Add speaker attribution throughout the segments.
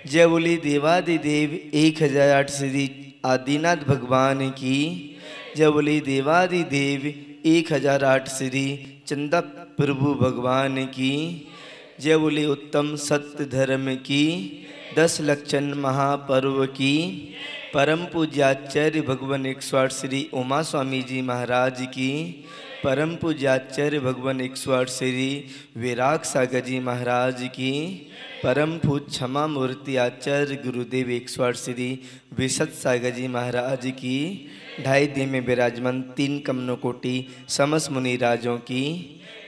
Speaker 1: जय बोली देवादिदेव 1008 श्री आदिनाथ भगवान की। जय बोली देवादिदेव 1008 श्री चंदा प्रभु भगवान की। जय बोली उत्तम सत्य धर्म की 10 लक्षण महापर्व की। परम पूज्याचार्य भगवान 108 श्री उमा स्वामी जी महाराज की। परम पूज्याचार्य भगवान 108 श्री विराग सागर जी महाराज की। परम पूज क्षमा मूर्ति आचार्य गुरुदेव 108 श्री विशद सागर जी महाराज की। 2.5 दिन में विराजमान 3 कमनो कोटि समस्त मुनि राजों की।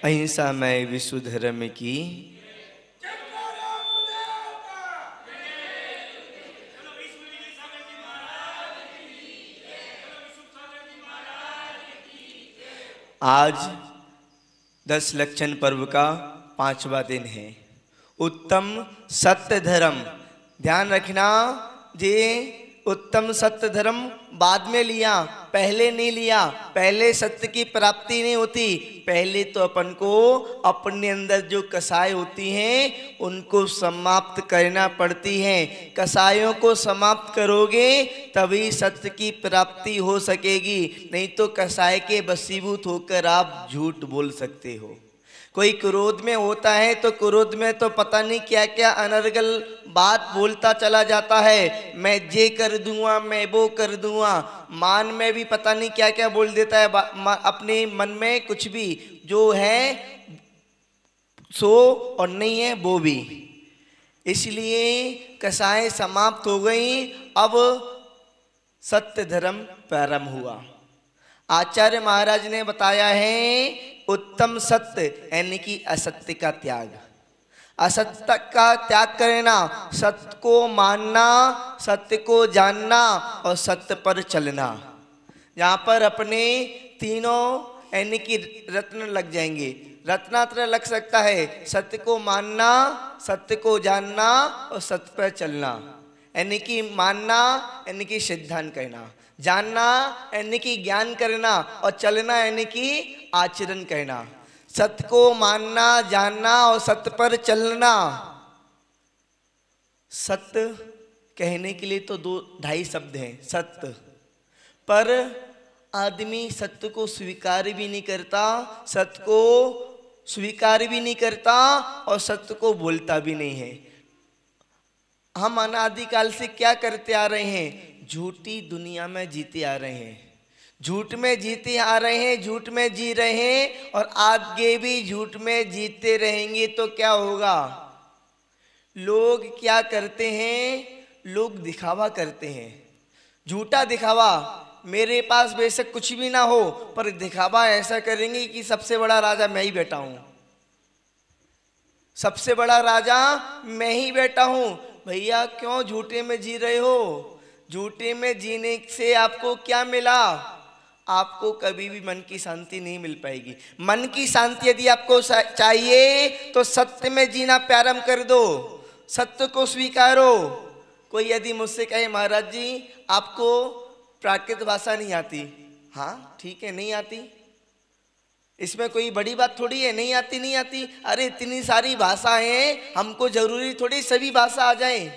Speaker 1: अहिंसा मय विश्व धर्म की। आज 10 लक्षण पर्व का 5वां दिन है। उत्तम सत्य धर्म, ध्यान रखना जी। उत्तम सत्य धर्म बाद में लिया, पहले नहीं लिया। पहले सत्य की प्राप्ति नहीं होती, पहले तो अपन को अपने अंदर जो कसाय होती हैं उनको समाप्त करना पड़ती है। कसायों को समाप्त करोगे तभी सत्य की प्राप्ति हो सकेगी, नहीं तो कसाय के वशीभूत होकर आप झूठ बोल सकते हो। कोई क्रोध में होता है तो क्रोध में तो पता नहीं क्या क्या अनर्गल बात बोलता चला जाता है। मैं ये कर दूंगा, मैं वो कर दूंगा। मान में भी पता नहीं क्या क्या बोल देता है, अपने मन में कुछ भी जो है सो और नहीं है वो भी। इसलिए कसाएं समाप्त हो गई, अब सत्य धर्म प्रारंभ हुआ। आचार्य महाराज ने बताया है उत्तम सत्य यानी कि असत्य का त्याग। असत्य का त्याग करना, सत्य को मानना, सत्य को जानना और सत्य पर चलना। यहाँ पर अपने तीनों यानी कि रत्न लग जाएंगे। रत्नात्र लग सकता है सत्य को मानना, सत्य को जानना और सत्य पर चलना। यानी कि मानना यानी कि सिद्धांत करना, जानना यानी कि ज्ञान करना और चलना यानी कि आचरण करना। सत्य को मानना, जानना और सत्य पर चलना। सत्य कहने के लिए तो 2-2.5 शब्द हैं सत्य, पर आदमी सत्य को स्वीकार भी नहीं करता, सत्य को स्वीकार भी नहीं करता और सत्य को बोलता भी नहीं है। हम अनादिकाल से क्या करते आ रहे हैं? झूठी दुनिया में जीते आ रहे हैं, झूठ में जीते आ रहे हैं, झूठ में जी रहे हैं और आगे भी झूठ में जीते रहेंगे तो क्या होगा? लोग क्या करते हैं? लोग दिखावा करते हैं, झूठा दिखावा। मेरे पास बेशक कुछ भी ना हो पर दिखावा ऐसा करेंगे कि सबसे बड़ा राजा मैं ही बैठा हूं, सबसे बड़ा राजा मैं ही बैठा हूं। भैया क्यों झूठे में जी रहे हो? झूठे में जीने से आपको क्या मिला? आपको कभी भी मन की शांति नहीं मिल पाएगी। मन की शांति यदि आपको चाहिए तो सत्य में जीना प्रारंभ कर दो, सत्य को स्वीकारो। कोई यदि मुझसे कहे महाराज जी आपको प्राकृत भाषा नहीं आती, हाँ ठीक है नहीं आती, इसमें कोई बड़ी बात थोड़ी है। नहीं आती नहीं आती, अरे इतनी सारी भाषाएं हैं, हमको जरूरी थोड़ी सभी भाषा आ जाए।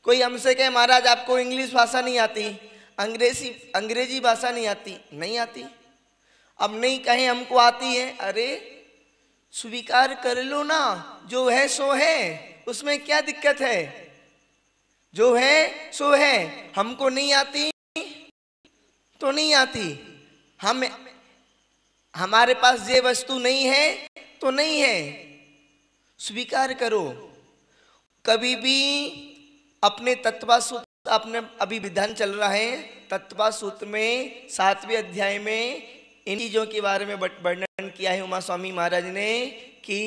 Speaker 1: कोई हमसे कहे महाराज आपको इंग्लिश भाषा नहीं आती, अंग्रेजी भाषा नहीं आती, नहीं आती। अब नहीं कहें हमको आती है, अरे स्वीकार कर लो ना, जो है सो है, उसमें क्या दिक्कत है? जो है सो है। हमको नहीं आती तो नहीं आती, हमारे पास ये वस्तु नहीं है तो नहीं है, स्वीकार करो। कभी भी अपने तत्वा सूत्र, अपने अभी विधान चल रहा है तत्वा सूत्र में 7वें अध्याय में इन चीजों के बारे में वर्णन किया है उमा स्वामी महाराज ने कि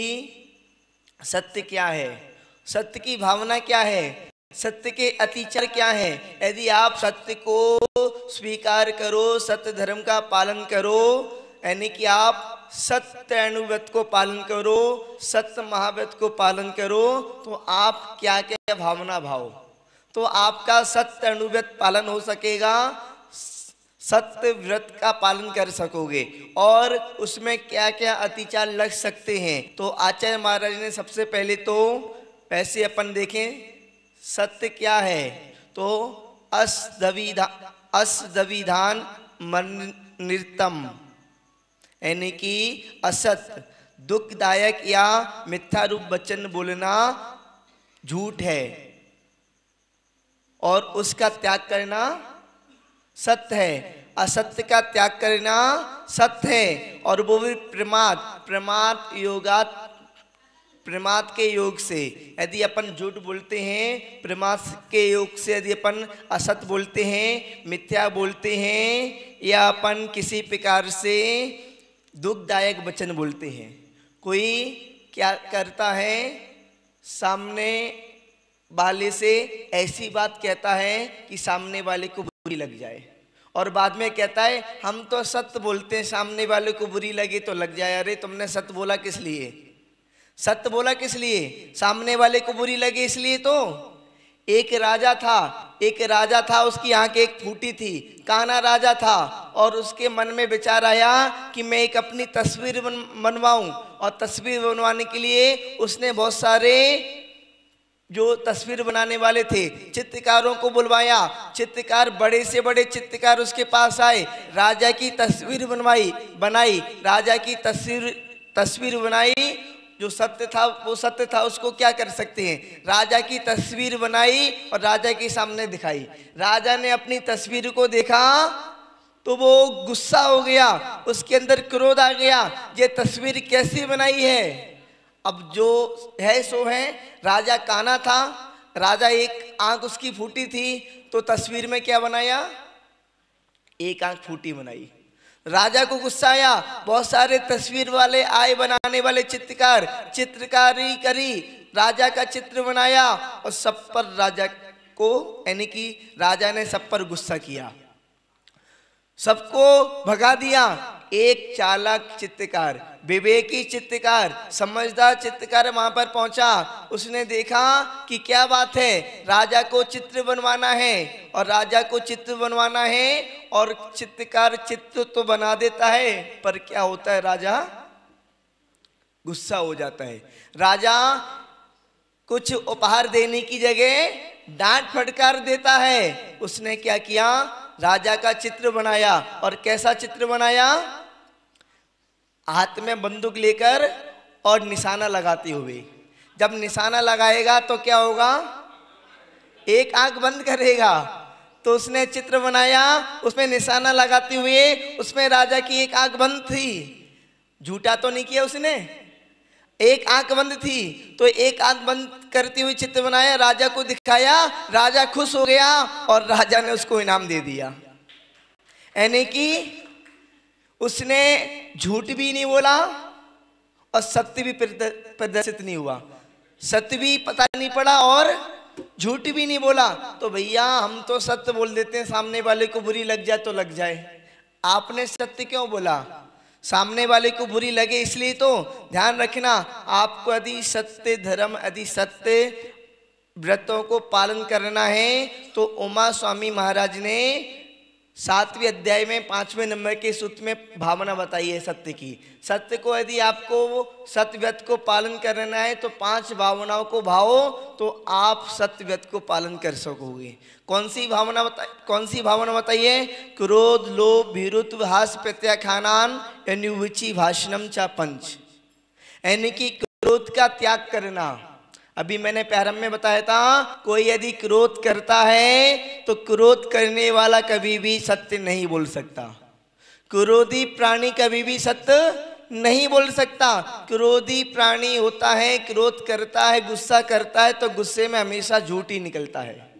Speaker 1: सत्य क्या है, सत्य की भावना क्या है, सत्य के अतिचर क्या है। यदि आप सत्य को स्वीकार करो, सत्य धर्म का पालन करो, यानी कि आप सत्य अनुव्रत को पालन करो, सत्य महाव्रत को पालन करो, तो आप क्या क्या भावना भाव, तो आपका सत्य अनुव्रत पालन हो सकेगा, सत्य व्रत का पालन कर सकोगे और उसमें क्या क्या अतिचार लग सकते हैं। तो आचार्य महाराज ने सबसे पहले तो वैसे अपन देखें सत्य क्या है? तो असदविधान नृतम, यानी कि असत दुखदायक या मिथ्या रूप वचन बोलना झूठ है और उसका त्याग करना सत्य है। असत्य का त्याग करना सत्य है और वो भी प्रमाद के योग से। यदि अपन झूठ बोलते हैं, प्रमाद के योग से यदि अपन असत्य बोलते हैं, मिथ्या बोलते हैं, या अपन किसी प्रकार से दुखदायक वचन बोलते हैं। कोई क्या करता है, सामने वाले से ऐसी बात कहता है कि सामने वाले को बुरी लग जाए और बाद में कहता है हम तो सत्य बोलते हैं, सामने वाले को बुरी लगे तो लग जाए। अरे तुमने सत्य बोला किस लिए? सत्य बोला किस लिए? सामने वाले को बुरी लगे इसलिए। तो एक राजा था, उसकी आंख एक फूटी थी, काना राजा था, और उसके मन में विचार आया कि मैं एक अपनी तस्वीर बनवाऊं, और तस्वीर बनवाने के लिए उसने बहुत सारे जो तस्वीर बनाने वाले थे चित्रकारों को बुलवाया। चित्रकार, बड़े से बड़े चित्रकार उसके पास आए, राजा की तस्वीर बनाई, राजा की तस्वीर बनाई। जो सत्य था वो सत्य था, उसको क्या कर सकते हैं। राजा की तस्वीर बनाई और राजा के सामने दिखाई। राजा ने अपनी तस्वीर को देखा तो वो गुस्सा हो गया, उसके अंदर क्रोध आ गया, ये तस्वीर कैसी बनाई है। अब जो है सो है, राजा काना था, राजा एक आंख उसकी फूटी थी, तो तस्वीर में क्या बनाया, एक आंख फूटी बनाई। राजा को गुस्सा आया, बहुत सारे तस्वीर वाले आए, बनाने वाले चित्रकार, चित्रकारी करी, राजा का चित्र बनाया और सब पर राजा को, यानी कि राजा ने सब पर गुस्सा किया, सबको भगा दिया। एक चालाक चित्रकार, विवेकी चित्रकार, समझदार चित्रकार वहां पर पहुंचा। उसने देखा कि क्या बात है, राजा को चित्र बनवाना है और राजा को चित्र बनवाना है और चित्रकार चित्र तो बना देता है, पर क्या होता है, राजा गुस्सा हो जाता है। राजा कुछ उपहार देने की जगह डांट फटकार देता है। उसने क्या किया, राजा का चित्र बनाया। और कैसा चित्र बनाया, हाथ में बंदूक लेकर और निशाना लगाते हुए। जब निशाना लगाएगा तो क्या होगा, एक आंख बंद करेगा। तो उसने चित्र बनाया, उसमें निशाना लगाते हुए, उसमें राजा की एक आंख बंद थी। झूठा तो नहीं किया उसने, एक आंख बंद थी। तो एक आंख बंद करते हुए चित्र बनाया, राजा को दिखाया, राजा खुश हो गया और राजा ने उसको इनाम दे दिया। यानी कि उसने झूठ भी नहीं बोला और सत्य भी प्रदर्शित नहीं हुआ, सत्य भी पता नहीं पड़ा और झूठ भी नहीं बोला। तो भैया हम तो सत्य बोल देते हैं, सामने वाले को बुरी लग जाए तो लग जाए। आपने सत्य क्यों बोला, सामने वाले को बुरी लगे इसलिए। तो ध्यान रखना, आपको यदि सत्य धर्म, यदि सत्य व्रतों को पालन करना है तो उमा स्वामी महाराज ने 7वें अध्याय में 5वें नंबर के सूत्र में भावना बताई है सत्य की। सत्य को यदि आपको सत्य व्रत को पालन करना है तो 5 भावनाओं को भावो तो आप सत्य व्रत को पालन कर सकोगे। कौन सी भावना बताइए, क्रोध, लोभ, भीरुत्व, हास, प्रत्याख्यान, अनुविचि, भाषणम चा पंच। यानी कि क्रोध का त्याग करना। अभी मैंने प्रारंभ में बताया था, कोई यदि क्रोध करता है तो क्रोध करने वाला कभी भी सत्य नहीं बोल सकता। क्रोधी प्राणी कभी भी सत्य नहीं बोल सकता। क्रोधी प्राणी होता है, क्रोध करता है, गुस्सा करता है तो गुस्से में हमेशा झूठ ही निकलता है।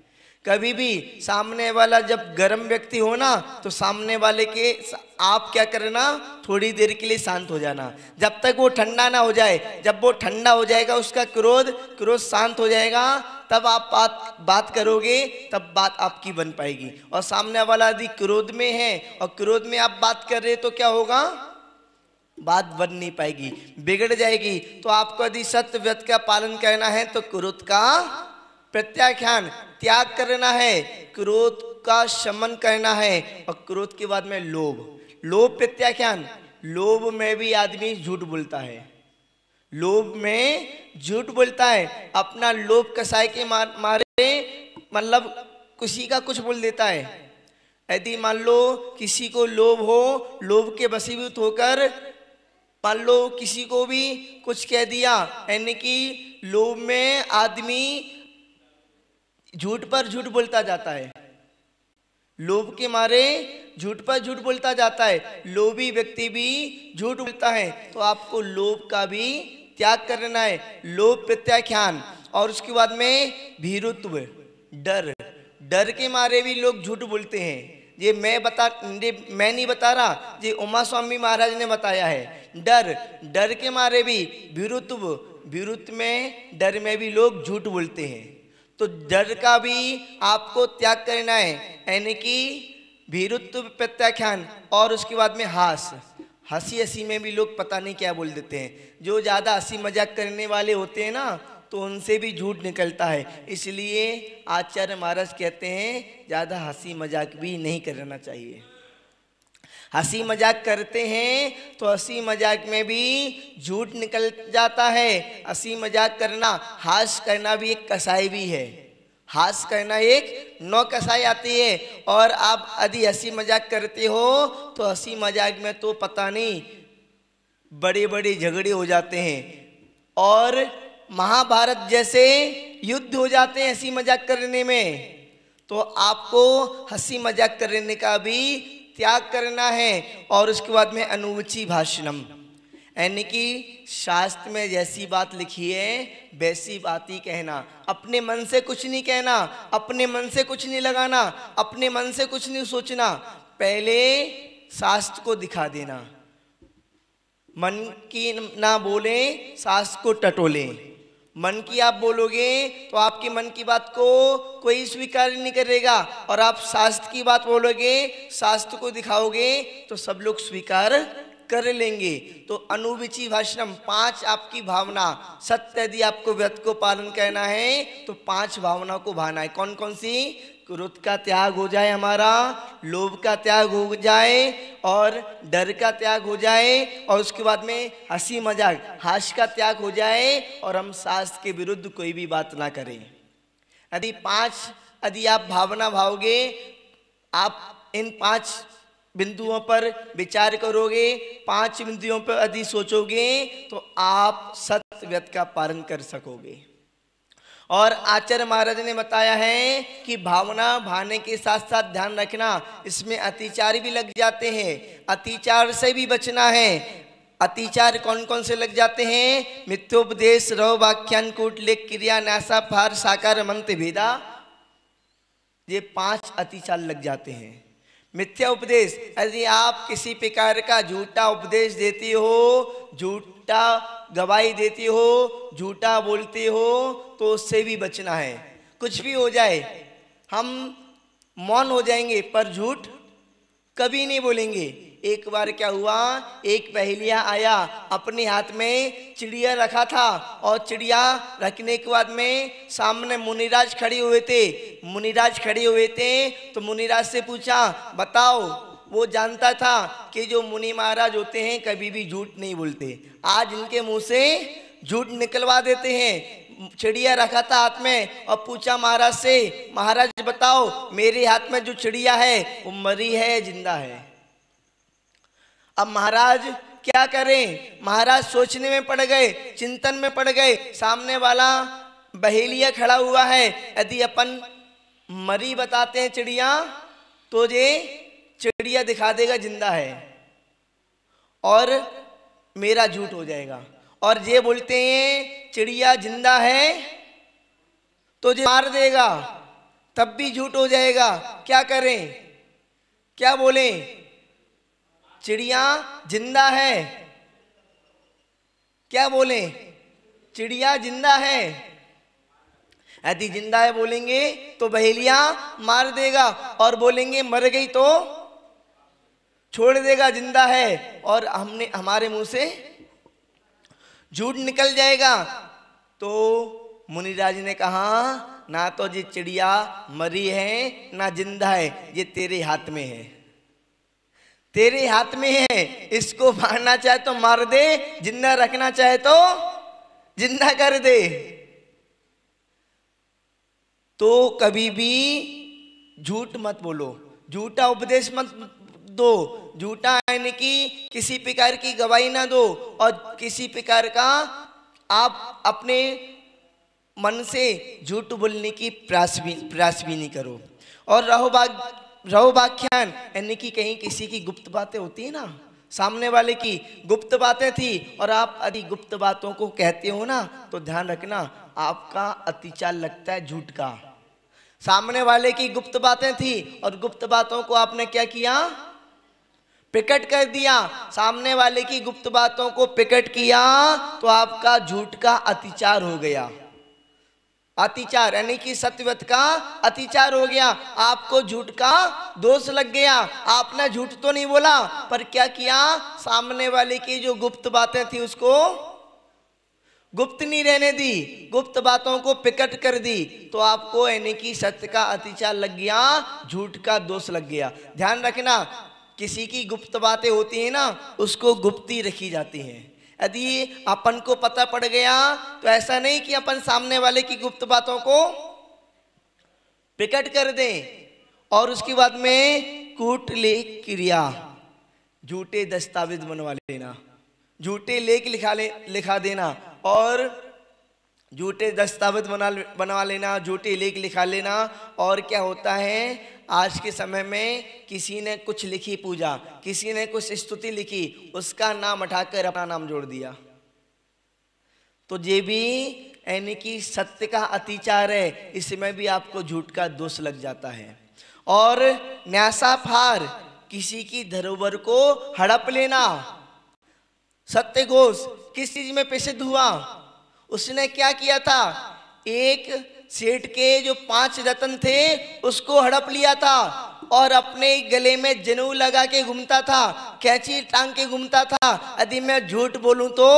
Speaker 1: कभी भी सामने वाला जब गर्म व्यक्ति हो ना तो सामने वाले के आप क्या करना, थोड़ी देर के लिए शांत हो जाना, जब तक वो ठंडा ना हो जाए। जब वो ठंडा हो जाएगा, उसका क्रोध शांत हो जाएगा, तब आप बात करोगे, तब बात आपकी बन पाएगी। और सामने वाला यदि क्रोध में है और क्रोध में आप बात कर रहे तो क्या होगा, बात बन नहीं पाएगी, बिगड़ जाएगी। तो आपको यदि सत्य व्रत का पालन करना है तो क्रोध का प्रत्याख्यान, त्याग करना है, क्रोध का शमन करना है। और क्रोध के बाद में लोभ प्रत्याख्यान। लोभ में भी आदमी झूठ बोलता है, लोभ में झूठ बोलता है। अपना लोभ कसाई के मारे मतलब किसी का कुछ बोल देता है। यदि मान लो किसी को लोभ हो, लोभ के वशीभूत होकर मान लो किसी को भी कुछ कह दिया, यानी कि लोभ में आदमी झूठ पर झूठ बोलता जाता है, लोभ के मारे झूठ पर झूठ बोलता जाता है, लोभी व्यक्ति भी झूठ बोलता है। तो आपको लोभ का भी त्याग करना है, लोभ प्रत्याख्यान। और उसके बाद में भीरुत्व, डर, डर के मारे भी लोग झूठ बोलते हैं। ये मैं नहीं बता रहा, ये उमा स्वामी महाराज ने बताया है। डर, डर के मारे भी भीरुत्व, भीरुत्व में डर में भी लोग झूठ बोलते हैं। तो डर का भी आपको त्याग करना है, यानी कि भीरुत्व प्रत्याख्यान। और उसके बाद में हंसी, हंसी में भी लोग पता नहीं क्या बोल देते हैं। जो ज़्यादा हंसी मजाक करने वाले होते हैं ना, तो उनसे भी झूठ निकलता है। इसलिए आचार्य महाराज कहते हैं ज़्यादा हंसी मजाक भी नहीं करना चाहिए। हंसी मजाक करते हैं तो हंसी मजाक में भी झूठ निकल जाता है। हंसी मजाक करना, हास्य करना भी एक कसाई भी है। हास्य करना एक नौ कसाई आती है। और आप यदि हंसी मजाक करते हो तो हंसी मजाक में तो पता नहीं बड़े बड़े झगड़े हो जाते हैं और महाभारत जैसे युद्ध हो जाते हैं हंसी मजाक करने में। तो आपको हंसी मजाक करने का भी त्याग करना है। और उसके बाद में अनुवची भाषणम, यानी कि शास्त्र में जैसी बात लिखी है वैसी बात ही कहना। अपने मन से कुछ नहीं कहना, अपने मन से कुछ नहीं लगाना, अपने मन से कुछ नहीं सोचना, पहले शास्त्र को दिखा देना। मन की ना बोले, शास्त्र को टटोले। मन की आप बोलोगे तो आपके मन की बात को कोई स्वीकार नहीं करेगा, और आप शास्त्र की बात बोलोगे, शास्त्र को दिखाओगे तो सब लोग स्वीकार कर लेंगे। तो अनुविची भाषणम, 5 आपकी भावना सत्य, यदि आपको व्रत को पालन करना है तो 5 भावना को भाना है। कौन कौन सी? क्रोध का त्याग हो जाए हमारा, लोभ का त्याग हो जाए, और डर का त्याग हो जाए, और उसके बाद में हंसी मजाक हास्य का त्याग हो जाए, और हम शास्त्र के विरुद्ध कोई भी बात ना करें। यदि आप भावना भाओगे, आप इन 5 बिंदुओं पर विचार करोगे, 5 बिंदुओं पर यदि सोचोगे तो आप सत्य व्रत का पालन कर सकोगे। और आचार्य महाराज ने बताया है कि भावना भाने के साथ साथ ध्यान रखना, इसमें अतिचार भी लग जाते हैं, अतिचार से भी बचना है। अतिचार कौन कौन से लग जाते हैं? मिथ्योपदेश, रव, वाख्यान, कूट, लेख, क्रिया, न्यासा, फार, साकार, मंत्र, भेदा, ये 5 अतिचार लग जाते हैं। मिथ्या उपदेश, यदि आप किसी प्रकार का झूठा उपदेश देते हो, झूठा गवाही देते हो, झूठा बोलते हो, तो उससे भी बचना है। कुछ भी हो जाए हम मौन हो जाएंगे, पर झूठ कभी नहीं बोलेंगे। एक बार क्या हुआ, एक पहेलिया आया, अपने हाथ में चिड़िया रखा था, और चिड़िया रखने के बाद में सामने मुनिराज खड़े हुए थे। मुनिराज खड़े हुए थे तो मुनिराज से पूछा, बताओ। वो जानता था कि जो मुनि महाराज होते हैं कभी भी झूठ नहीं बोलते, आज इनके मुंह से झूठ निकलवा देते हैं। चिड़िया रखा था हाथ में और पूछा महाराज से, महाराज बताओ मेरे हाथ में जो चिड़िया है वो मरी है जिंदा है? अब महाराज क्या करें? महाराज सोचने में पड़ गए, चिंतन में पड़ गए। सामने वाला बहेलिया खड़ा हुआ है, यदि अपन मरी बताते हैं चिड़िया तो ये चिड़िया दिखा देगा जिंदा है और मेरा झूठ हो जाएगा, और ये बोलते हैं चिड़िया जिंदा है तो ये मार देगा, तब भी झूठ हो जाएगा। क्या करें, क्या बोलें? चिड़िया जिंदा है, क्या बोलें? चिड़िया जिंदा है। यदि जिंदा है बोलेंगे तो बहेलिया मार देगा, और बोलेंगे मर गई तो छोड़ देगा जिंदा है, और हमारे मुंह से झूठ निकल जाएगा। तो मुनिराज ने कहा, ना तो ये चिड़िया मरी है ना जिंदा है, ये तेरे हाथ में है, तेरे हाथ में है। इसको मारना चाहे तो मार दे, जिंदा रखना चाहे तो जिंदा कर दे। तो कभी भी झूठ मत बोलो, झूठा उपदेश मत दो, झूठा यानी कि किसी प्रकार की गवाही ना दो, और किसी प्रकार का आप अपने मन से झूठ बोलने की प्रयास भी नहीं करो। और रहो वाख्यान यानी कि कहीं किसी की गुप्त बातें होती है ना, सामने वाले की गुप्त बातें थी और आप यदि गुप्त बातों को कहते हो ना, तो ध्यान रखना आपका अतिचार लगता है झूठ का। सामने वाले की गुप्त बातें थी और गुप्त बातों को आपने क्या किया, प्रकट कर दिया। सामने वाले की गुप्त बातों को प्रकट किया तो आपका झूठ का अतिचार हो गया। अतिचार यानी कि सत्यवत का अतिचार हो गया, आपको झूठ का दोष लग गया। आपने झूठ तो नहीं बोला, पर क्या किया, सामने वाले की जो गुप्त बातें थी उसको गुप्त नहीं रहने दी, गुप्त बातों को प्रकट कर दी, तो आपको यानी कि सत्य का अतिचार लग गया, झूठ का दोष लग गया। ध्यान रखना, किसी की गुप्त बातें होती है ना, उसको गुप्त ही रखी जाती हैं। यदि अपन को पता पड़ गया तो ऐसा नहीं कि अपन सामने वाले की गुप्त बातों को प्रकट कर दें। और उसके बाद में कूट लेख क्रिया, झूठे दस्तावेज बनवा लेना, झूठे लेख लिखा देना और झूठे दस्तावेज बनवा लेना, झूठे लेख लिखा लेना। और क्या होता है, आज के समय में किसी ने कुछ लिखी पूजा, किसी ने कुछ स्तुति लिखी, उसका नाम हटाकर अपना नाम जोड़ दिया, तो ये भी यानी कि सत्य का अतिचार है, इसमें भी आपको झूठ का दोष लग जाता है। और न्यासाफार, किसी की धरोहर को हड़प लेना। सत्य घोष किस चीज में प्रसिद्ध हुआ, उसने क्या किया था, एक सेठ के जो 5 रत्न थे उसको हड़प लिया था और अपने गले में जनेऊ लगा के घूमता था, कैंची टांग के घूमता था। यदि मैं झूठ बोलूं तो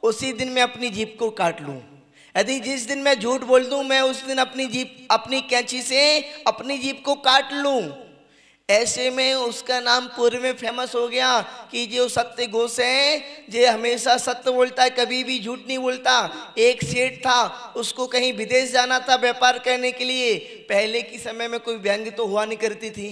Speaker 1: उसी दिन मैं अपनी जीभ को काट लूं, यदि जिस दिन मैं झूठ बोल दूं मैं उस दिन अपनी कैंची से अपनी जीभ को काट लूं। ऐसे में उसका नाम पूर्व में फेमस हो गया कि जो सत्य घोष है ये हमेशा सत्य बोलता है, कभी भी झूठ नहीं बोलता। एक सेठ था, उसको कहीं विदेश जाना था व्यापार करने के लिए। पहले के समय में कोई व्यंग्य तो हुआ नहीं करती थी,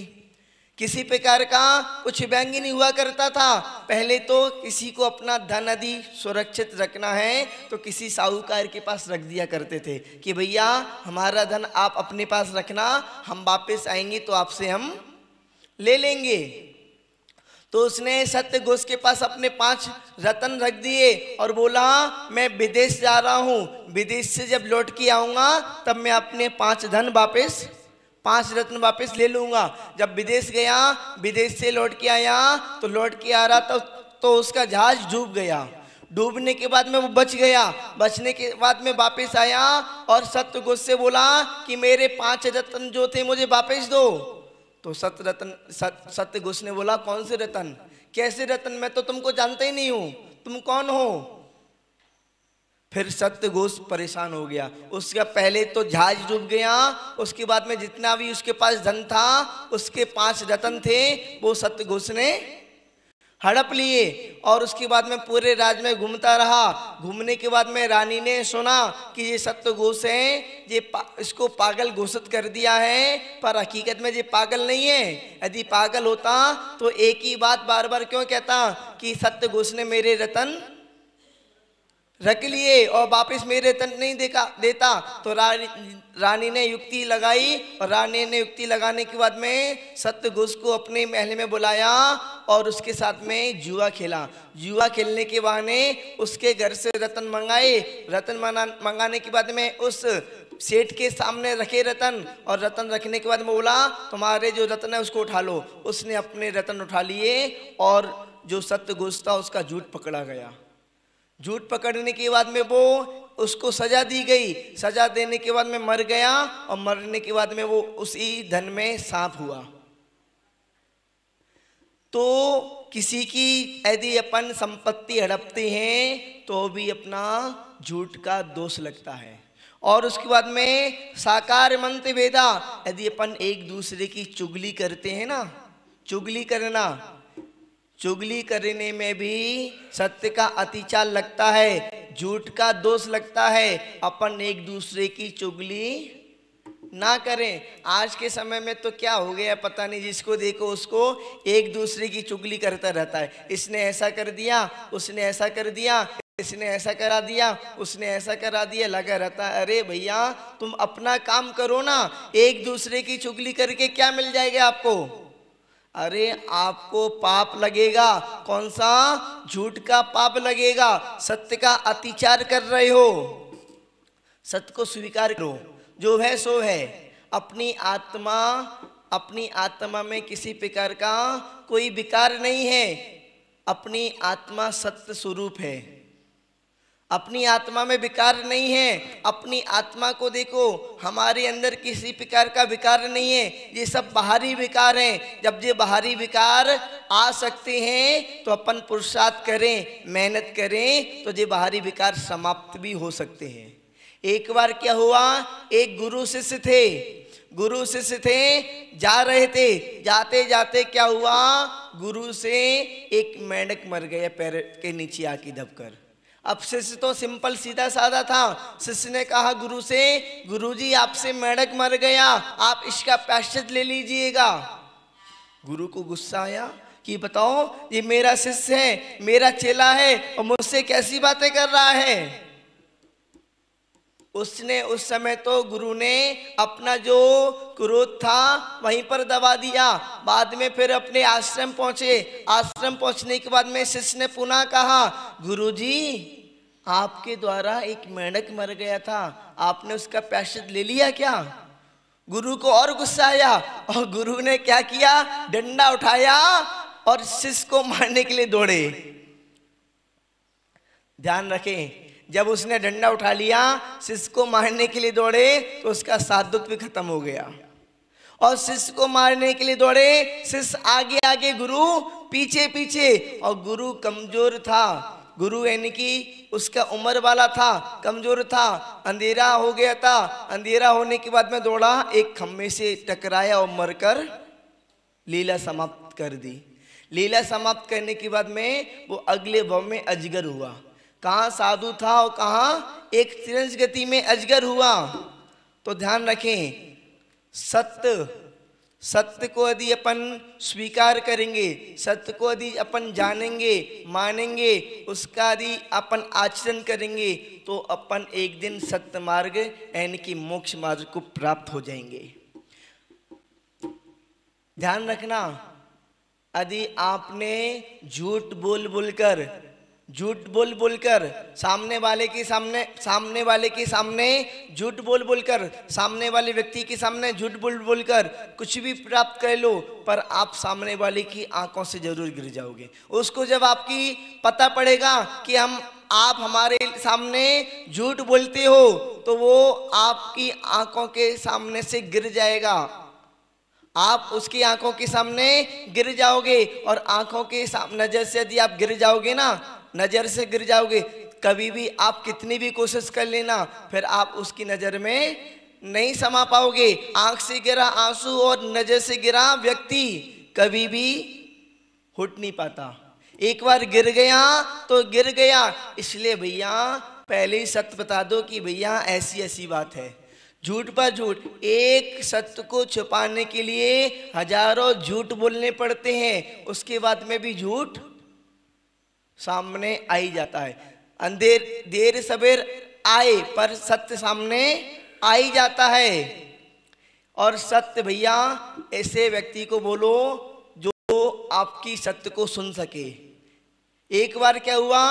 Speaker 1: किसी प्रकार का कुछ व्यंग्य नहीं हुआ करता था। पहले तो किसी को अपना धन आदि सुरक्षित रखना है तो किसी साहूकार के पास रख दिया करते थे कि भैया हमारा धन आप अपने पास रखना, हम वापस आएंगे तो आपसे हम ले लेंगे। तो उसने सत्य घोष के पास अपने 5 रत्न रख दिए और बोला मैं विदेश जा रहा हूं, विदेश से जब लौट के आऊंगा तब मैं अपने 5 रत्न वापस ले लूंगा। जब विदेश गया, विदेश से लौट के आया तो लौट के आ रहा तो उसका जहाज डूब गया। डूबने के बाद में वो बच गया, बचने के बाद में वापस आया और सत्य घोष से बोला कि मेरे 5 रत्न जो थे मुझे वापस दो। तो सत्य घोष ने बोला कौन से रतन, कैसे रतन, मैं तो तुमको जानता ही नहीं हूं, तुम कौन हो। फिर सत्य घोष परेशान हो गया, उसका पहले तो जहाज डूब गया, उसके बाद में जितना भी उसके पास धन था उसके 5 रतन थे वो सत्य घोष ने हड़प लिए। और उसके बाद में पूरे राज्य में घूमता रहा। घूमने के बाद में रानी ने सुना कि ये सत्य घोष है, ये इसको पागल घोषित कर दिया है, पर हकीकत में ये पागल नहीं है। यदि पागल होता तो एक ही बात बार बार क्यों कहता कि सत्य घोष ने मेरे रतन रख लिए और वापस मेरे रतन नहीं देता। तो रानी ने युक्ति लगाई और रानी ने युक्ति लगाने के बाद में सत्य घोष को अपने महल में बुलाया और उसके साथ में जुआ खेला। जुआ खेलने के बहाने उसके घर से रतन मंगाए। रतन मंगाने के बाद में उस सेठ के सामने रखे रतन, और रतन रखने के बाद में बोला तुम्हारे जो रतन है उसको उठा लो। उसने अपने रतन उठा लिए और जो सत्य घोष था उसका झूठ पकड़ा गया। झूठ पकड़ने के बाद में वो उसको सजा दी गई। सजा देने के बाद में मर गया और मरने के बाद में वो उसी धन में सांप हुआ। तो किसी की यदि अपन संपत्ति हड़पते हैं तो भी अपना झूठ का दोष लगता है। और उसके बाद में साकार मंत्र वेदा, यदि अपन एक दूसरे की चुगली करते हैं ना, चुगली करने में भी सत्य का अतिचार लगता है, झूठ का दोष लगता है। अपन एक दूसरे की चुगली ना करें। आज के समय में तो क्या हो गया पता नहीं, जिसको देखो उसको एक दूसरे की चुगली करता रहता है। इसने ऐसा कर दिया, उसने ऐसा कर दिया, इसने ऐसा करा दिया, उसने ऐसा करा दिया, लगा रहता है। अरे भैया तुम अपना काम करो ना, एक दूसरे की चुगली करके क्या मिल जाएगा आपको? अरे आपको पाप लगेगा। कौन सा? झूठ का पाप लगेगा। सत्य का अतिचार कर रहे हो। सत्य को स्वीकार करो, जो है सो है। अपनी आत्मा में किसी प्रकार का कोई विकार नहीं है। अपनी आत्मा सत्य स्वरूप है, अपनी आत्मा में विकार नहीं है। अपनी आत्मा को देखो, हमारे अंदर किसी प्रकार का विकार नहीं है। ये सब बाहरी विकार हैं। जब ये बाहरी विकार आ सकते हैं तो अपन पुरुषार्थ करें, मेहनत करें तो ये बाहरी विकार समाप्त भी हो सकते हैं। एक बार क्या हुआ, एक गुरु शिष्य थे, जा रहे थे। जाते जाते क्या हुआ, गुरु से एक मेंढक मर गया पैर के नीचे आके दबकर। अब शिष्य तो सिंपल सीधा साधा था। शिष्य ने कहा गुरु से, गुरुजी आपसे मेंढक मर गया, आप इसका प्रायश्चित ले लीजिएगा। गुरु को गुस्सा आया कि बताओ, ये मेरा शिष्य है, मेरा चेला है और मुझसे कैसी बातें कर रहा है। उसने उस समय तो गुरु ने अपना जो क्रोध था वहीं पर दबा दिया। बाद में फिर अपने आश्रम पहुंचे। आश्रम पहुंचने के बाद में शिष्य ने पुनः कहा, गुरुजी आपके द्वारा एक मेंढक मर गया था, आपने उसका प्रायश्चित ले लिया क्या? गुरु को और गुस्सा आया और गुरु ने क्या किया, डंडा उठाया और शिष्य को मारने के लिए दौड़े। ध्यान रखें, जब उसने डंडा उठा लिया, शिष्य को मारने के लिए दौड़े तो उसका साधुत्व खत्म हो गया। और शिष्य को मारने के लिए दौड़े, शिष्य आगे आगे, गुरु पीछे पीछे। और गुरु कमजोर था। गुरु यानी कि उसका उम्र वाला था, कमजोर था, अंधेरा हो गया था। अंधेरा होने के बाद में दौड़ा, एक खम्भे से टकराया और मरकर लीला समाप्त कर दी। लीला समाप्त करने के बाद में वो अगले भव में अजगर हुआ। कहाँ साधु था और कहाँ एक तिरंज गति में अजगर हुआ। तो ध्यान रखें, सत्य को यदि अपन स्वीकार करेंगे, सत्य को यदि अपन जानेंगे, मानेंगे, उसका यदि अपन आचरण करेंगे तो अपन एक दिन सत्य मार्ग यानी कि मोक्ष मार्ग को प्राप्त हो जाएंगे। ध्यान रखना, यदि आपने झूठ बोल बोलकर सामने वाले के सामने झूठ बोल बोलकर, सामने वाले व्यक्ति के सामने झूठ बोल बोलकर कुछ भी प्राप्त कर लो, पर आप सामने वाले की आंखों से जरूर गिर जाओगे। उसको जब आपकी पता पड़ेगा कि आप हमारे सामने झूठ बोलते हो तो वो आपकी आंखों के सामने से गिर जाएगा। आप उसकी आंखों के सामने गिर जाओगे। और आंखों के नजर से यदि आप गिर जाओगे ना, नजर से गिर जाओगे, कभी भी आप कितनी भी कोशिश कर लेना, फिर आप उसकी नजर में नहीं समा पाओगे। आंख से गिरा आंसू और नजर से गिरा व्यक्ति कभी भी उठ नहीं पाता। एक बार गिर गया तो गिर गया। इसलिए भैया पहले ही सत्य बता दो कि भैया ऐसी ऐसी बात है। झूठ पर झूठ, एक सत्य को छुपाने के लिए हजारों झूठ बोलने पड़ते हैं, उसके बाद में भी झूठ सामने आ ही जाता है। देर सवेर आए पर सत्य सामने आ ही जाता है। और सत्य भैया ऐसे व्यक्ति को बोलो जो आपकी सत्य को सुन सके। एक बार क्या हुआ,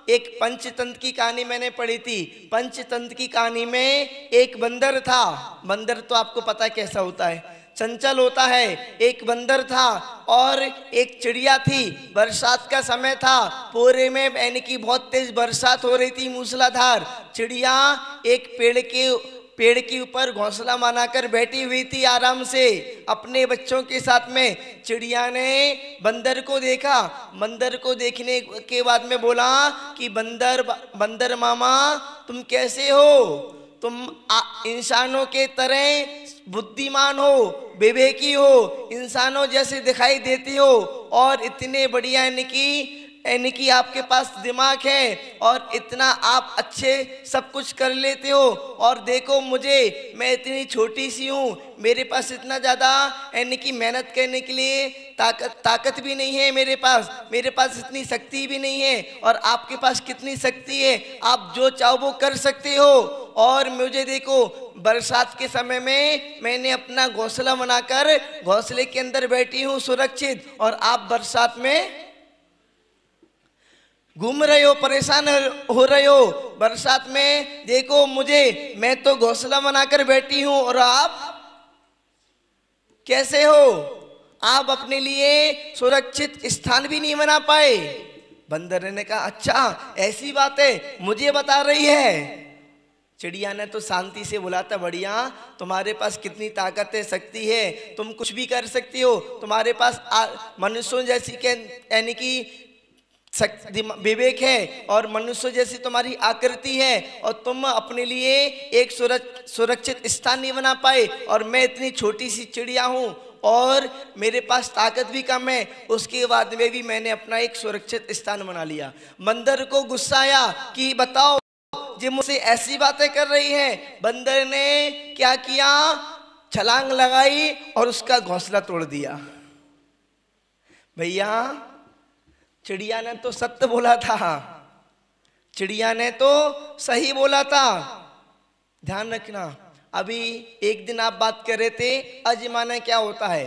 Speaker 1: एक पंचतंत्र की कहानी मैंने पढ़ी थी। पंचतंत्र की कहानी में एक बंदर था। बंदर तो आपको पता कैसा होता है, चंचल होता है। एक बंदर था और एक चिड़िया थी। बरसात का समय था, पूरे में यानी कि बहुत तेज बरसात हो रही थी, मूसलाधार। चिड़िया एक पेड़ के ऊपर घोंसला बनाकर बैठी हुई थी आराम से अपने बच्चों के साथ में। चिड़िया ने बंदर को देखा। बंदर को देखने के बाद में बोला कि बंदर मामा तुम कैसे हो? तुम इंसानों के तरह बुद्धिमान हो, विवेकी हो, इंसानों जैसे दिखाई देते हो और इतने बढ़िया यानी कि यानी कि आपके पास दिमाग है और इतना आप अच्छे सब कुछ कर लेते हो, और देखो मुझे, मैं इतनी छोटी सी हूँ, मेरे पास इतना ज़्यादा यानी कि मेहनत करने के लिए ताकत भी नहीं है मेरे पास इतनी शक्ति भी नहीं है, और आपके पास कितनी शक्ति है, आप जो चाहो वो कर सकते हो। और मुझे देखो, बरसात के समय में मैंने अपना घोंसला बनाकर घोंसले के अंदर बैठी हूँ सुरक्षित, और आप बरसात में घूम रहे हो, परेशान हो रहे हो बरसात में। देखो मुझे, मैं तो घोंसला बनाकर बैठी हूं, और आप कैसे हो? आप अपने लिए सुरक्षित स्थान भी नहीं बना पाए। बंदर ने कहा, अच्छा ऐसी बात है, मुझे बता रही है। चिड़िया ने तो शांति से बोला था, बढ़िया, तुम्हारे पास कितनी ताकत है, शक्ति है, तुम कुछ भी कर सकती हो, तुम्हारे पास मनुष्यों जैसी यानी कि विवेक है, और मनुष्य जैसी तुम्हारी आकृति है, और तुम अपने लिए एक सुरक्षित स्थान नहीं बना पाए, और मैं इतनी छोटी सी चिड़िया हूँ और मेरे पास ताकत भी कम है, उसके बाद में भी मैंने अपना एक सुरक्षित स्थान बना लिया। बंदर को गुस्सा आया कि बताओ, ये मुझसे ऐसी बातें कर रही है। बंदर ने क्या किया, छलांग लगाई और उसका घोंसला तोड़ दिया। भैया, चिड़िया ने तो सत्य बोला था, चिड़िया ने तो सही बोला था। ध्यान रखना, अभी एक दिन आप बात कर रहे थे अजमाने क्या होता है,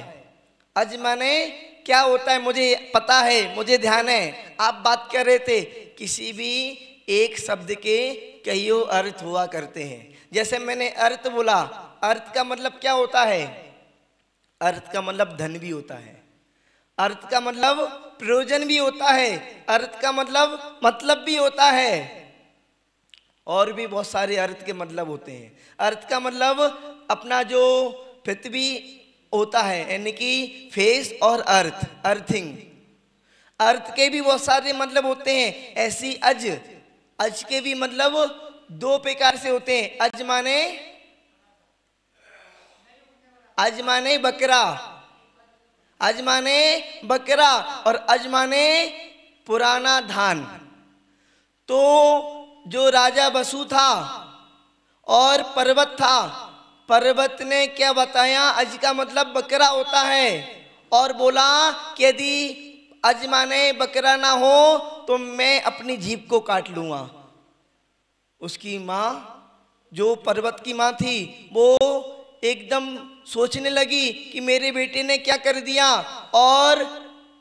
Speaker 1: अजमाने क्या होता है मुझे पता है, मुझे ध्यान है। आप बात कर रहे थे किसी भी एक शब्द के कईयों अर्थ हुआ करते हैं। जैसे मैंने अर्थ बोला, अर्थ का मतलब क्या होता है? अर्थ का मतलब धन भी होता है, अर्थ का मतलब प्रयोजन भी होता है, अर्थ का मतलब भी होता है, और भी बहुत सारे अर्थ के मतलब होते हैं। अर्थ का मतलब अपना जो पृथ्वी होता है, यानी कि फेस, और अर्थ, अर्थिंग। अर्थ के भी बहुत सारे मतलब होते हैं। ऐसी अज के भी मतलब दो प्रकार से होते हैं। अज माने बकरा, अजमाने बकरा, और अजमाने पुराना धान। तो जो राजा बसु था और पर्वत था, पर्वत ने क्या बताया, अज का मतलब बकरा होता है, और बोला कि यदि अजमाने बकरा ना हो तो मैं अपनी जीभ को काट लूंगा। उसकी माँ, जो पर्वत की माँ थी, वो एकदम सोचने लगी कि मेरे बेटे ने क्या कर दिया, और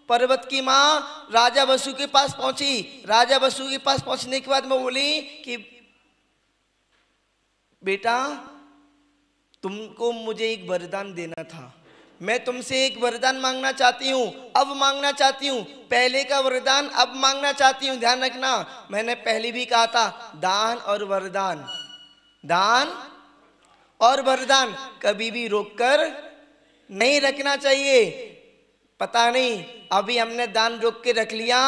Speaker 1: पर्वत की माँ राजा बसु के पास पहुंची। राजा बसु के पास पहुंचने के बाद मैं बोली कि बेटा, तुमको मुझे एक वरदान देना था, मैं तुमसे एक वरदान मांगना चाहती हूँ, अब मांगना चाहती हूँ, पहले का वरदान अब मांगना चाहती हूँ। ध्यान रखना, मैंने पहले भी कहा था, दान और वरदान, दान और वरदान कभी भी रोककर नहीं रखना चाहिए। पता नहीं, अभी हमने दान रोक के रख लिया,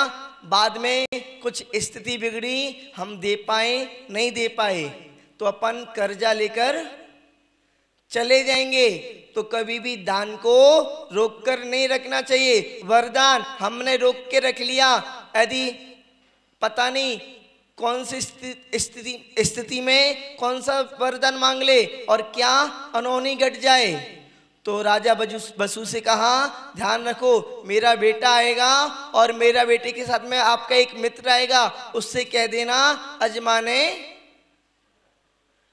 Speaker 1: बाद में कुछ स्थिति बिगड़ी, हम दे पाए नहीं दे पाए तो अपन कर्जा लेकर चले जाएंगे। तो कभी भी दान को रोक कर नहीं रखना चाहिए। वरदान हमने रोक के रख लिया, यदि पता नहीं कौन सी स्थिति में कौन सा वरदान मांग ले और क्या अनहोनी घट जाए। तो राजा बसु से कहा, ध्यान रखो, मेरा बेटा आएगा और मेरा बेटे के साथ में आपका एक मित्र आएगा, उससे कह देना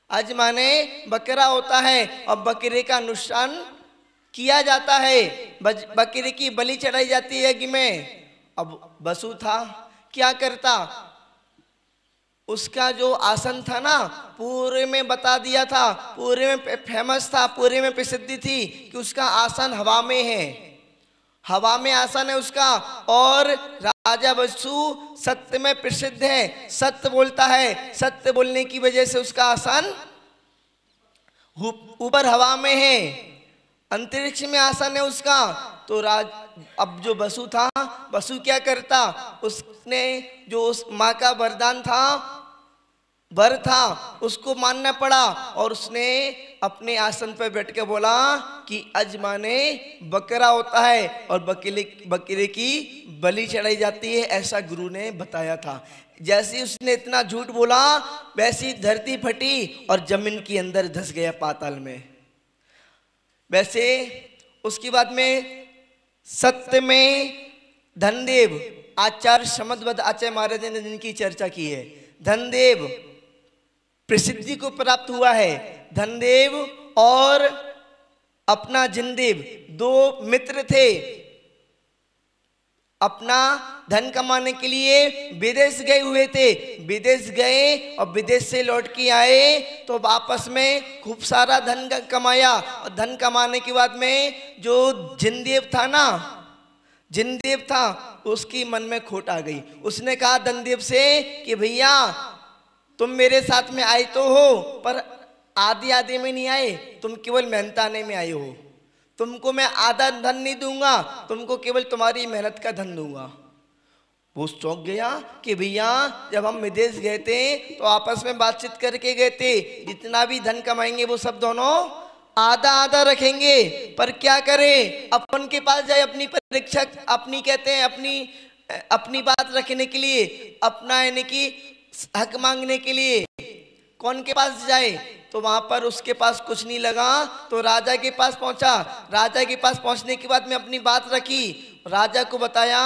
Speaker 1: अजमाने बकरा होता है और बकरे का अनुष्ठान किया जाता है, बकरे की बलि चढ़ाई जाती है यज्ञ में। अब बसु था, क्या करता, उसका जो आसन था ना, पूरे में बता दिया था, पूरे में फेमस था, पूरे में प्रसिद्धि थी कि उसका आसन हवा में है, हवा में आसन है उसका। और राजा बसु सत्य में प्रसिद्ध है, सत्य बोलता है, सत्य बोलने की वजह से उसका आसन ऊपर हवा में है, अंतरिक्ष में आसन है उसका। तो अब जो बसु था, बसु क्या करता, उसने जो उस माँ का वरदान था, वर था, उसको मानना पड़ा और उसने अपने आसन पर बैठ के बोला कि अज माने बकरा होता है और बकरे की बलि चढ़ाई जाती है, ऐसा गुरु ने बताया था। जैसे उसने इतना झूठ बोला वैसी धरती फटी और जमीन के अंदर धंस गया पाताल में। वैसे उसके बाद में सत्य में धनदेव आचार्य समदबद्ध आचार्य महाराज ने जिनकी चर्चा की है, धनदेव प्रसिद्धि को प्राप्त हुआ है। धनदेव और अपना जिनदेव दो मित्र थे, अपना धन कमाने के लिए विदेश गए हुए थे। विदेश गए और विदेश से लौट के आए तो वापस में खूब सारा धन कमाया। और धन कमाने के बाद में जो जिनदेव था ना, जिनदेव था, उसकी मन में खोट आ गई। उसने कहा धनदेव से कि भैया तुम मेरे साथ में आए तो हो पर आधे आधे में नहीं आए, तुम केवल मेहनताने में आए हो। तुमको मैं आधा धन नहीं दूंगा, तुमको केवल तुम्हारी मेहनत का धन दूंगा। वो चौंक गया कि भैया जब हम विदेश गए थे तो आपस में बातचीत करके गए थे, जितना भी धन कमाएंगे वो सब दोनों आधा आधा रखेंगे। पर क्या करें, अपन के पास जाए अपनी परीक्षा, अपनी कहते हैं अपनी बात रखने के लिए, अपना यानी कि हक मांगने के लिए कौन के पास जाए। तो वहां पर उसके पास कुछ नहीं लगा तो राजा के पास पहुंचा। राजा के पास पहुंचने के बाद में अपनी बात रखी, राजा को बताया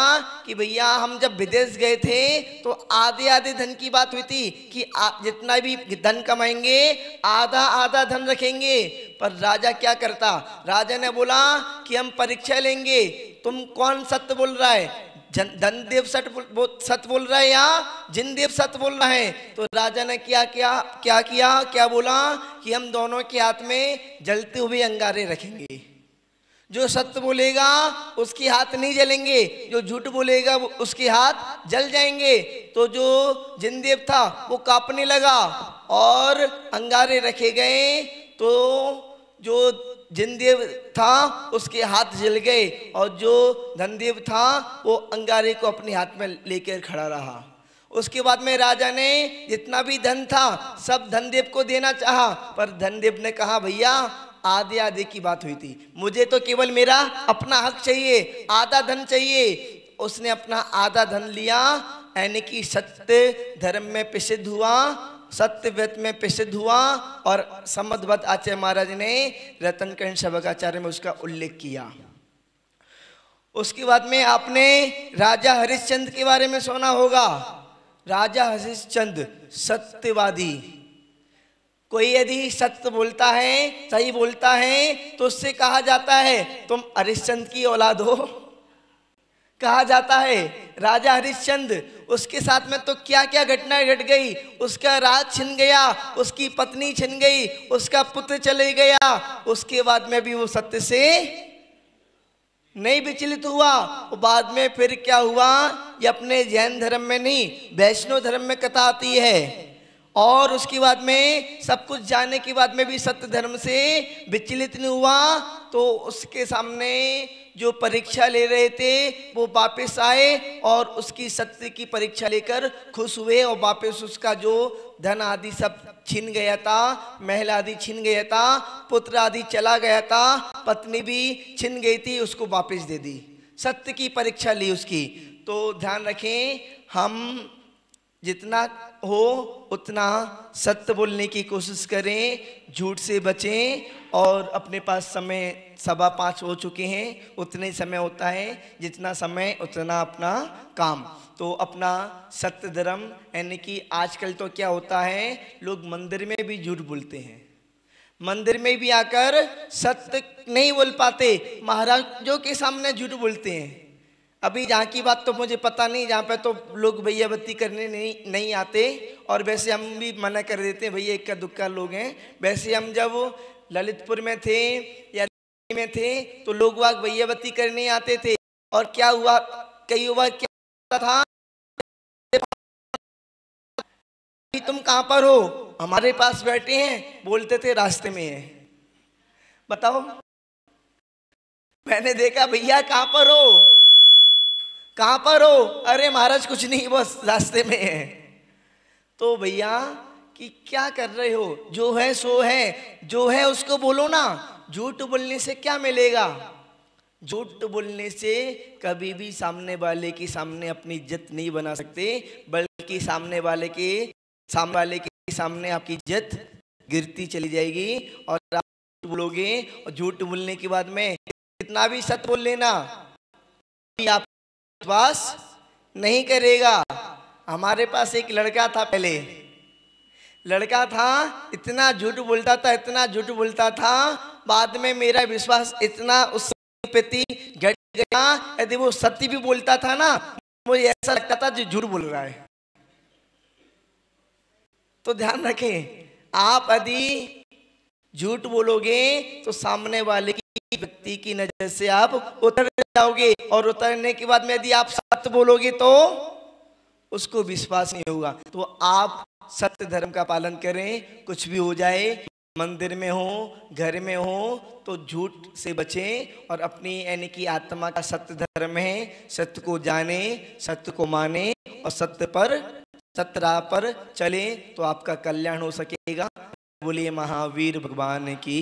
Speaker 1: कि भैया हम जब विदेश गए थे तो आधे आधे धन की बात हुई थी कि जितना भी धन कमाएंगे आधा आधा धन रखेंगे। पर राजा क्या करता, राजा ने बोला कि हम परीक्षा लेंगे, तुम कौन सत्य बोल रहा है, धनदेव सत्य बोल रहा है या जिनदेव सत्य बोल रहा है। तो राजा ने क्या बोला कि हम दोनों के हाथ में जलते हुए अंगारे रखेंगे। जो सत्य बोलेगा उसके हाथ नहीं जलेंगे, जो झूठ बोलेगा उसके हाथ जल जाएंगे। तो जो जिनदेव था वो कांपने लगा और अंगारे रखे गए। तो जो जिनदेव था उसके हाथ जल गए और जो धनदेव था वो अंगारे को अपने हाथ में लेकर खड़ा रहा। उसके बाद में राजा ने जितना भी धन था सब धनदेव को देना चाहा, पर धनदेव ने कहा भैया आधे आधे की बात हुई थी, मुझे तो केवल मेरा अपना हक चाहिए, आधा धन चाहिए। उसने अपना आधा धन लिया, यानी कि सत्य धर्म में प्रसिद्ध हुआ, सत्य व्रत में प्रसिद्ध हुआ। और समदबद्ध आचार्य महाराज ने रत्नकर्ण सबकाचार्य में उसका उल्लेख किया। उसके बाद में आपने राजा हरिश्चंद्र के बारे में सुना होगा। राजा हरिश्चंद्र सत्यवादी, कोई यदि सत्य बोलता है, सही बोलता है तो उससे कहा जाता है तुम हरिश्चंद्र की औलाद हो, कहा जाता है। राजा हरिश्चंद्र, उसके साथ में तो क्या क्या घटनाएं घट गई। उसका राज छिन गया, उसकी पत्नी छिन गई, उसका पुत्र चले गया। उसके बाद में भी वो सत्य से नहीं विचलित हुआ। बाद में फिर क्या हुआ, ये अपने जैन धर्म में नहीं वैष्णव धर्म में कथा आती है। और उसके बाद में सब कुछ जानने के बाद में भी सत्य धर्म से विचलित नहीं हुआ। तो उसके सामने जो परीक्षा ले रहे थे वो वापस आए और उसकी सत्य की परीक्षा लेकर खुश हुए। और वापस उसका जो धन आदि सब छिन गया था, महल आदि छिन गया था, पुत्र आदि चला गया था, पत्नी भी छिन गई थी, उसको वापस दे दी। सत्य की परीक्षा ली उसकी। तो ध्यान रखें, हम जितना हो उतना सत्य बोलने की कोशिश करें, झूठ से बचें। और अपने पास समय 5:15 हो चुके हैं, उतने ही समय होता है, जितना समय उतना अपना काम। तो अपना सत्य धर्म, यानी कि आजकल तो क्या होता है, लोग मंदिर में भी झूठ बोलते हैं, मंदिर में भी आकर सत्य नहीं बोल पाते, महाराजों के सामने झूठ बोलते हैं। अभी जहाँ की बात तो मुझे पता नहीं, जहाँ पे तो लोग भैया बत्ती करने नहीं आते। और वैसे हम भी मना कर देते हैं, भैया इक्का दुक्का लोग हैं। वैसे हम जब ललितपुर में थे या में थे तो लोग वाग भैया बत्ती करने आते थे। और क्या हुआ, कई बार क्या था, तुम कहाँ पर हो, हमारे पास बैठे हैं, बोलते थे रास्ते में है। बताओ, मैंने देखा भैया कहाँ पर हो, कहाँ पर हो, अरे महाराज कुछ नहीं, बस रास्ते में है। तो भैया कि क्या कर रहे हो, जो है सो है, जो है उसको बोलो ना। झूठ बोलने से क्या मिलेगा? झूठ बोलने से कभी भी सामने वाले के सामने अपनी इज्जत नहीं बना सकते, बल्कि सामने वाले के सामने आपकी इज्जत गिरती चली जाएगी। और आप झूठ बोलोगे, और झूठ बोलने के बाद में कितना भी सत्य बोल लेना, आप विश्वास नहीं करेगा। हमारे पास एक लड़का था, पहले लड़का था, इतना झूठ बोलता था, इतना झूठ बोलता था, बाद में मेरा विश्वास इतना उस प्रति घट गया, यदि वो सत्य भी बोलता था ना, मुझे ऐसा लगता था जो झूठ बोल रहा है। तो ध्यान रखें, आप यदि झूठ बोलोगे तो सामने वाले की व्यक्ति की नजर से आप उतर जाओगे, और उतरने के बाद में यदि आप सत्य बोलोगे तो उसको विश्वास नहीं होगा। तो आप सत्य धर्म का पालन करें, कुछ भी हो जाए, मंदिर में हो, घर में हो, तो झूठ से बचें और अपनी यानी कि आत्मा का सत्य धर्म है, सत्य को जाने, सत्य को माने और सत्य राह पर चले, तो आपका कल्याण हो सकेगा। बोलिए महावीर भगवान की।